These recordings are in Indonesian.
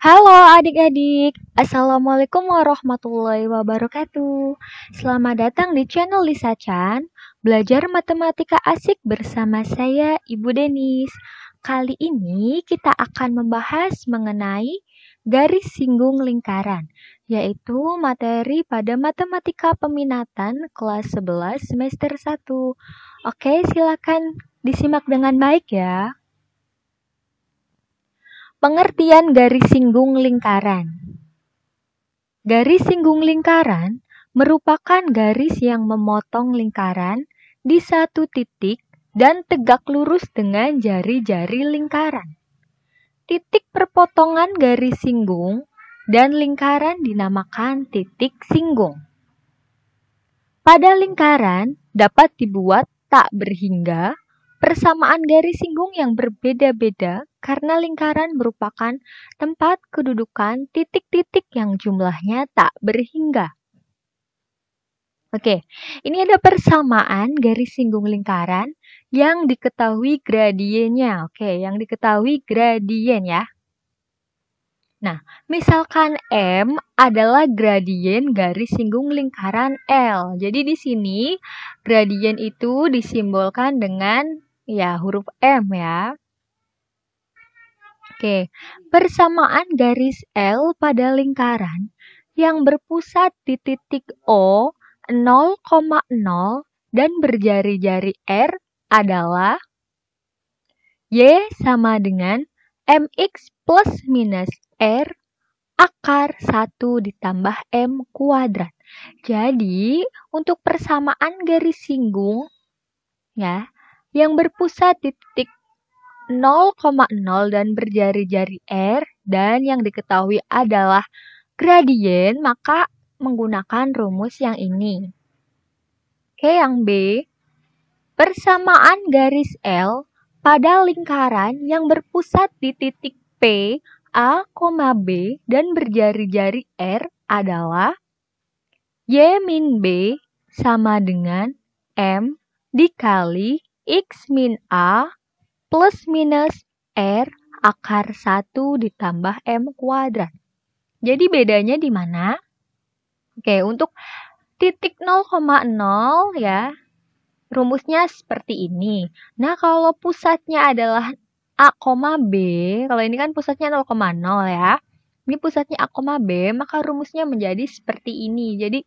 Halo adik-adik, Assalamualaikum warahmatullahi wabarakatuh. Selamat datang di channel Lisa Chan, belajar matematika asik bersama saya Ibu Denis. Kali ini kita akan membahas mengenai garis singgung lingkaran, yaitu materi pada matematika peminatan kelas 11 semester 1. Oke, silakan disimak dengan baik ya. Pengertian garis singgung lingkaran. Garis singgung lingkaran merupakan garis yang memotong lingkaran di satu titik dan tegak lurus dengan jari-jari lingkaran. Titik perpotongan garis singgung dan lingkaran dinamakan titik singgung. Pada lingkaran dapat dibuat tak berhingga persamaan garis singgung yang berbeda-beda karena lingkaran merupakan tempat kedudukan titik-titik yang jumlahnya tak berhingga. Oke, ini ada persamaan garis singgung lingkaran yang diketahui gradiennya. Oke, yang diketahui gradien ya. Nah, misalkan M adalah gradien garis singgung lingkaran L. Jadi di sini gradien itu disimbolkan dengan huruf M ya. Oke, persamaan garis L pada lingkaran yang berpusat di titik O 0,0 dan berjari-jari R adalah Y sama dengan MX plus minus R akar 1 ditambah M kuadrat. Jadi, untuk persamaan garis singgung ya, yang berpusat di titik 0,0 dan berjari-jari R dan yang diketahui adalah gradien, maka menggunakan rumus yang ini. Oke, yang B, persamaan garis L pada lingkaran yang berpusat di titik P, A, B dan berjari-jari R adalah Y min B sama dengan M dikali X min A plus minus R akar 1 ditambah M kuadrat. Jadi bedanya di mana? Oke, untuk titik 0,0 ya, rumusnya seperti ini. Nah, kalau pusatnya adalah A, B, kalau ini kan pusatnya 0,0 ya. Ini pusatnya A, B, maka rumusnya menjadi seperti ini. Jadi,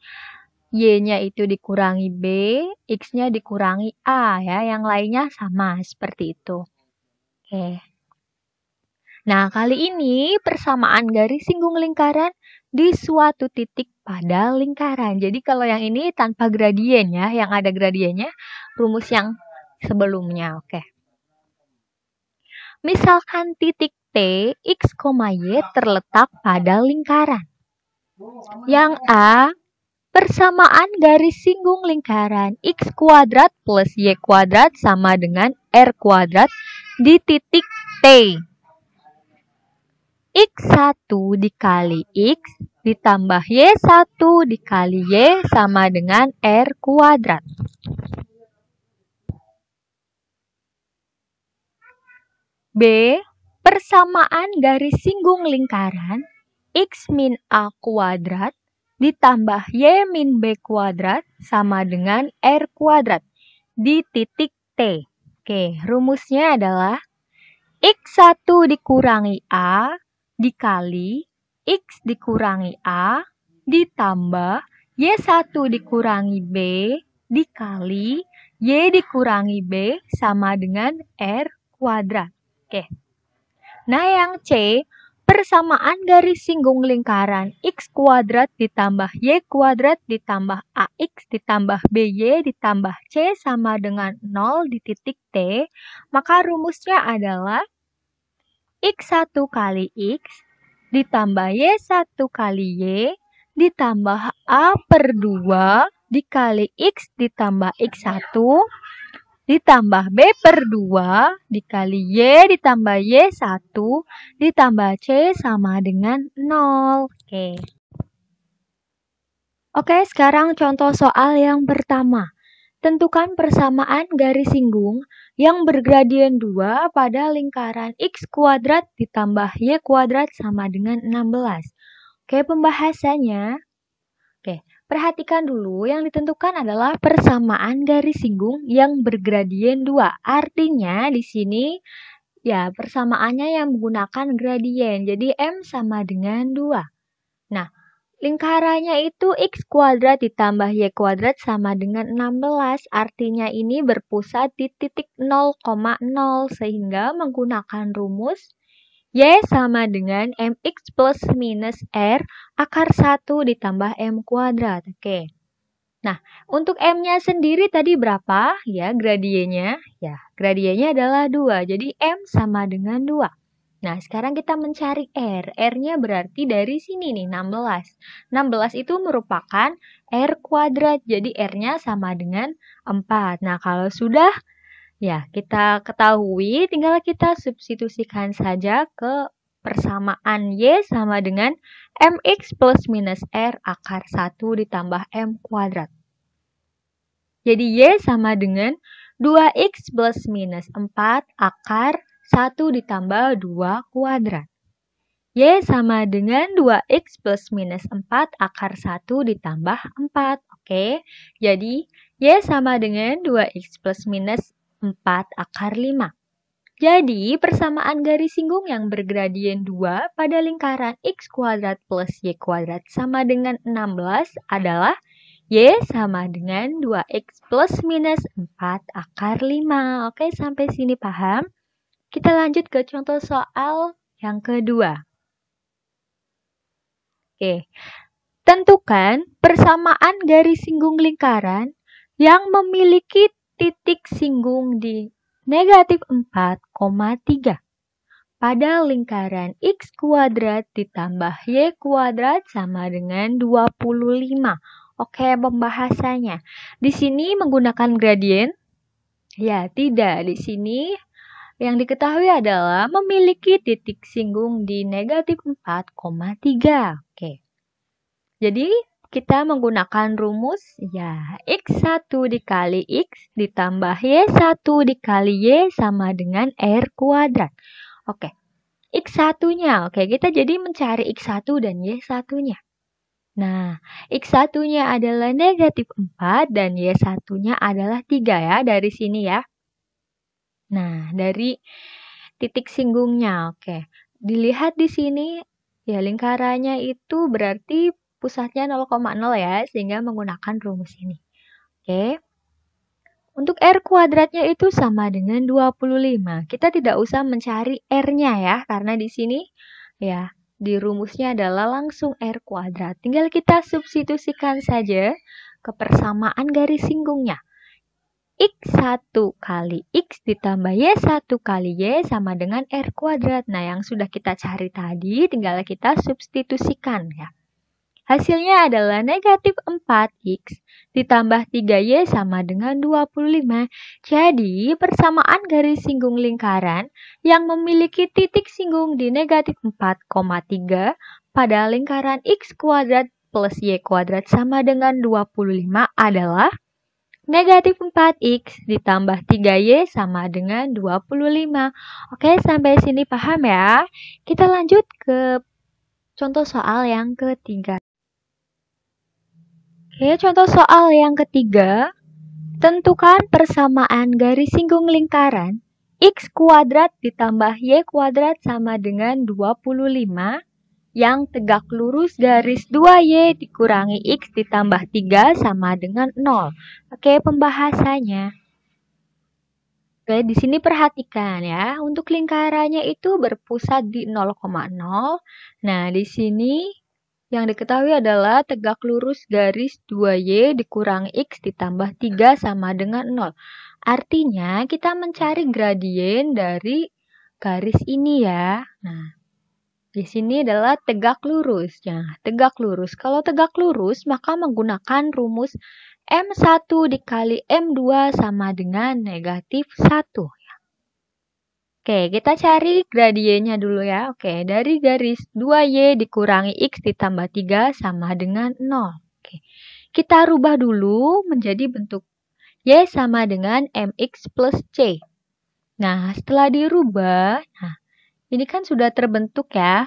Y-nya itu dikurangi B, X-nya dikurangi A ya, yang lainnya sama seperti itu. Oke. Nah, kali ini persamaan garis singgung lingkaran di suatu titik pada lingkaran. Jadi kalau yang ini tanpa gradien ya, yang ada gradiennya rumus yang sebelumnya. Oke. Misalkan titik T, X, Y terletak pada lingkaran. Yang A, persamaan garis singgung lingkaran X kuadrat plus Y kuadrat sama dengan R kuadrat di titik T. X1 dikali X ditambah Y1 dikali Y sama dengan R kuadrat. B, persamaan garis singgung lingkaran X min A kuadrat ditambah Y min B kuadrat sama dengan R kuadrat di titik T. Oke, rumusnya adalah X1 dikurangi A dikali X dikurangi A ditambah Y1 dikurangi B dikali Y dikurangi B sama dengan R kuadrat. Oke. Nah, yang C, persamaan garis singgung lingkaran X kuadrat ditambah Y kuadrat ditambah AX ditambah BY ditambah C sama dengan 0 di titik T, maka rumusnya adalah X1 kali X ditambah Y1 kali Y ditambah A per 2 dikali X ditambah X1 ditambah B per 2 dikali Y ditambah Y1 ditambah C sama dengan 0. Oke, sekarang contoh soal yang pertama. Tentukan persamaan garis singgung yang bergradien 2 pada lingkaran x kuadrat ditambah y kuadrat sama dengan 16. Oke, pembahasannya. Oke, perhatikan dulu yang ditentukan adalah persamaan garis singgung yang bergradien 2. Artinya di sini ya persamaannya yang menggunakan gradien. Jadi M sama dengan 2. Nah, lingkarannya itu x kuadrat ditambah y kuadrat sama dengan 16. Artinya ini berpusat di titik 0,0 sehingga menggunakan rumus y sama dengan mx plus minus r akar 1 ditambah m kuadrat. Oke. Nah, untuk m-nya sendiri tadi berapa? Ya, gradiennya. Ya, gradiennya adalah 2. Jadi m sama dengan 2. Nah, sekarang kita mencari R. R-nya berarti dari sini nih, 16. 16 itu merupakan R kuadrat, jadi R-nya sama dengan 4. Nah, kalau sudah, ya kita ketahui, tinggal kita substitusikan saja ke persamaan Y sama dengan MX plus minus R akar 1 ditambah M kuadrat. Jadi Y sama dengan 2X plus minus 4 akar 1 ditambah 2 kuadrat. Y sama dengan 2X plus minus 4 akar 1 ditambah 4. Oke, jadi Y sama dengan 2X plus minus 4 akar 5. Jadi, persamaan garis singgung yang bergradien 2 pada lingkaran X kuadrat plus Y kuadrat sama dengan 16 adalah Y sama dengan 2X plus minus 4 akar 5. Oke, sampai sini paham? Kita lanjut ke contoh soal yang kedua. Oke, tentukan persamaan garis singgung lingkaran yang memiliki titik singgung di negatif 4,3 pada lingkaran X kuadrat ditambah Y kuadrat sama dengan 25. Oke, pembahasannya. Di sini menggunakan gradien? Ya, tidak. Di sini yang diketahui adalah memiliki titik singgung di negatif 4,3. Oke. Jadi, kita menggunakan rumus ya X1 dikali X ditambah Y1 dikali Y sama dengan R kuadrat. Oke. X1-nya. Oke, kita jadi mencari X1 dan Y1-nya. Nah, X1-nya adalah negatif 4 dan Y1-nya adalah 3 ya dari sini ya. Nah, dari titik singgungnya, oke. Dilihat di sini, ya lingkarannya itu berarti pusatnya 0,0 ya, sehingga menggunakan rumus ini. Oke. Untuk R kuadratnya itu sama dengan 25. Kita tidak usah mencari R-nya ya, karena di sini ya di rumusnya adalah langsung R kuadrat. Tinggal kita substitusikan saja ke persamaan garis singgungnya. X1 kali X ditambah Y1 kali Y sama dengan R kuadrat. Nah, yang sudah kita cari tadi tinggal kita substitusikan ya. Hasilnya adalah negatif 4X ditambah 3Y sama dengan 25. Jadi, persamaan garis singgung lingkaran yang memiliki titik singgung di negatif 4,3 pada lingkaran X kuadrat plus Y kuadrat sama dengan 25 adalah negatif 4X ditambah 3Y sama dengan 25. Oke, sampai sini paham ya? Kita lanjut ke contoh soal yang ketiga. Oke, contoh soal yang ketiga. Tentukan persamaan garis singgung lingkaran X kuadrat ditambah Y kuadrat sama dengan 25 yang tegak lurus garis 2Y dikurangi X ditambah 3 sama dengan 0. Oke, pembahasannya. Oke, di sini perhatikan ya, untuk lingkarannya itu berpusat di 0,0. Nah, di sini yang diketahui adalah tegak lurus garis 2Y dikurangi X ditambah 3 sama dengan 0. Artinya, kita mencari gradien dari garis ini ya. Nah, di sini adalah tegak lurus. Ya, tegak lurus. Kalau tegak lurus, maka menggunakan rumus M1 dikali M2 sama dengan negatif 1. Ya. Oke, kita cari gradiennya dulu ya. Oke, dari garis 2Y dikurangi X ditambah 3 sama dengan 0. Oke, kita rubah dulu menjadi bentuk Y sama dengan MX plus C. Nah, setelah dirubah, ini kan sudah terbentuk ya.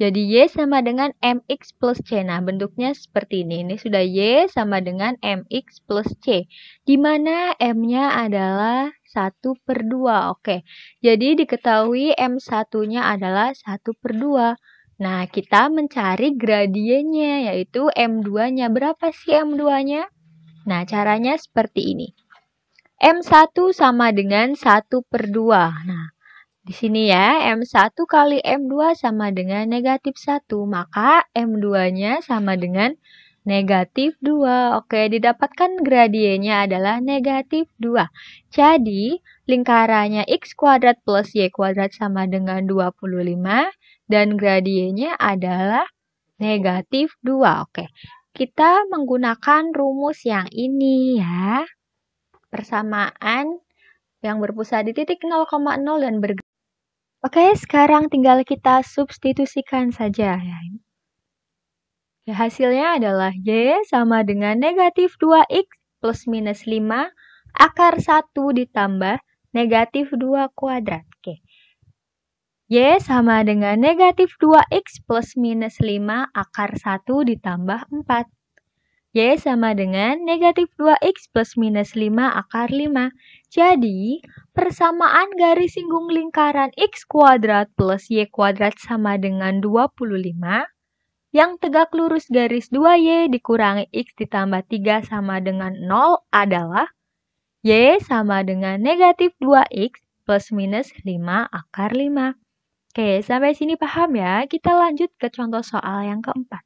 Jadi Y sama dengan MX plus C. Nah, bentuknya seperti ini. Ini sudah Y sama dengan MX plus C. Di mana M-nya adalah 1/2. Oke, jadi diketahui M1-nya adalah 1/2. Nah, kita mencari gradiennya, yaitu M2-nya. Berapa sih M2-nya? Nah, caranya seperti ini. M1 sama dengan 1/2. Nah, di sini ya, M1 kali M2 sama dengan -1. Maka M2-nya sama dengan -2. Oke, didapatkan gradiennya adalah -2. Jadi, lingkarannya X kuadrat plus Y kuadrat sama dengan 25. Dan gradiennya adalah -2. Oke, kita menggunakan rumus yang ini ya. Persamaan yang berpusat di titik 0,0 dan bergerak. Oke, sekarang tinggal kita substitusikan saja ya. Hasilnya adalah Y sama dengan -2X plus minus 5 akar 1 ditambah -2 kuadrat. Oke. Y sama dengan -2X plus minus 5 akar 1 ditambah 4. Y sama dengan -2X plus minus 5 akar 5. Jadi, persamaan garis singgung lingkaran X kuadrat plus Y kuadrat sama dengan 25. Yang tegak lurus garis 2Y dikurangi X ditambah 3 sama dengan 0 adalah Y sama dengan -2X plus minus 5 akar 5. Oke, sampai sini paham ya? Kita lanjut ke contoh soal yang keempat.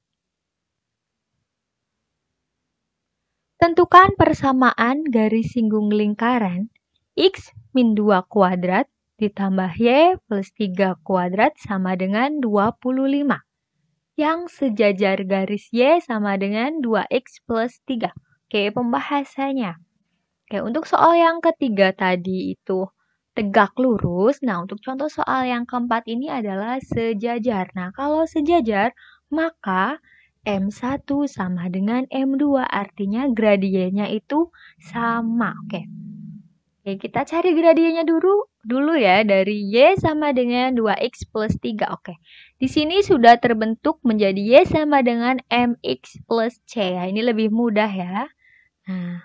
Tentukan persamaan garis singgung lingkaran X min 2 kuadrat ditambah Y plus 3 kuadrat sama dengan 25. Yang sejajar garis Y sama dengan 2X plus 3. Oke, pembahasannya. Oke, untuk soal yang ketiga tadi itu tegak lurus. Nah, untuk contoh soal yang keempat ini adalah sejajar. Nah, kalau sejajar, maka M1 sama dengan M2, artinya gradiennya itu sama. Oke, kita cari gradiennya dulu ya, dari Y sama dengan 2X plus 3. Oke, di sini sudah terbentuk menjadi Y sama dengan MX plus C. Ya, ini lebih mudah ya. Nah,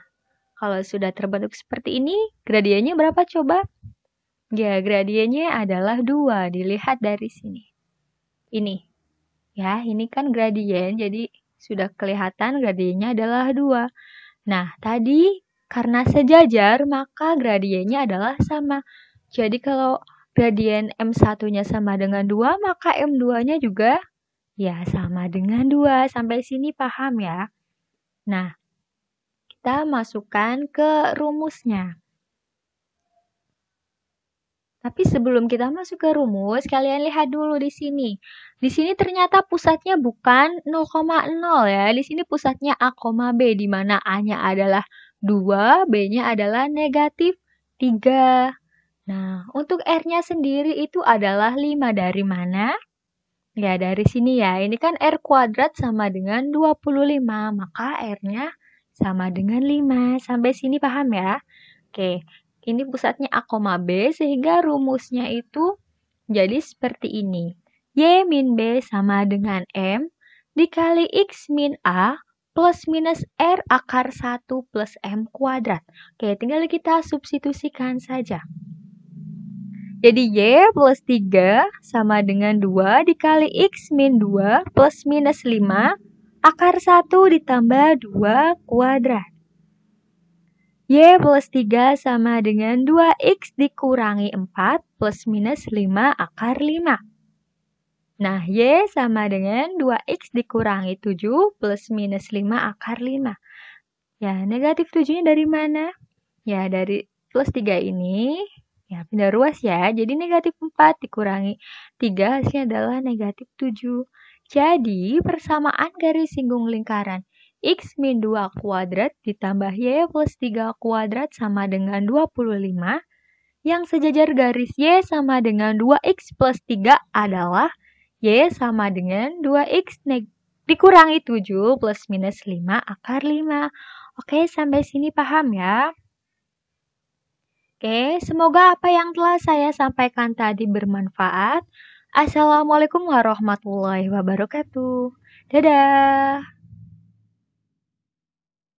kalau sudah terbentuk seperti ini, gradiennya berapa coba? Ya, gradiennya adalah 2. Dilihat dari sini. Ini. Ya, ini kan gradien, jadi sudah kelihatan gradiennya adalah 2. Nah, tadi karena sejajar, maka gradiennya adalah sama. Jadi kalau gradien M1-nya sama dengan 2, maka M2-nya juga ya sama dengan 2. Sampai sini paham ya? Nah, kita masukkan ke rumusnya. Tapi sebelum kita masuk ke rumus, kalian lihat dulu di sini. Di sini ternyata pusatnya bukan 0,0 ya. Di sini pusatnya A, B, di mana A-nya adalah 2, B-nya adalah -3. Nah, untuk R-nya sendiri itu adalah 5. Dari mana? Ya, dari sini ya. Ini kan R kuadrat sama dengan 25. Maka R-nya sama dengan 5. Sampai sini paham ya? Oke. Ini pusatnya A, B, sehingga rumusnya itu jadi seperti ini. Y min B sama dengan M dikali X min A plus minus R akar 1 plus M kuadrat. Oke, tinggal kita substitusikan saja. Jadi Y plus 3 sama dengan 2 dikali X min 2 plus minus 5 akar 1 ditambah 2 kuadrat. Y plus 3 sama dengan 2X dikurangi 4 plus minus 5 akar 5. Nah, Y sama dengan 2X dikurangi 7 plus minus 5 akar 5. Ya, negatif 7-nya dari mana? Ya, dari plus 3 ini. Ya, pindah ruas ya. Jadi negatif 4 dikurangi 3 hasilnya adalah negatif 7. Jadi, persamaan garis singgung lingkaran X min 2 kuadrat ditambah Y plus 3 kuadrat sama dengan 25. Yang sejajar garis Y sama dengan 2X plus 3 adalah Y sama dengan 2X dikurangi 7 plus minus 5 akar 5. Oke, sampai sini paham ya? Oke, semoga apa yang telah saya sampaikan tadi bermanfaat. Assalamualaikum warahmatullahi wabarakatuh. Dadah.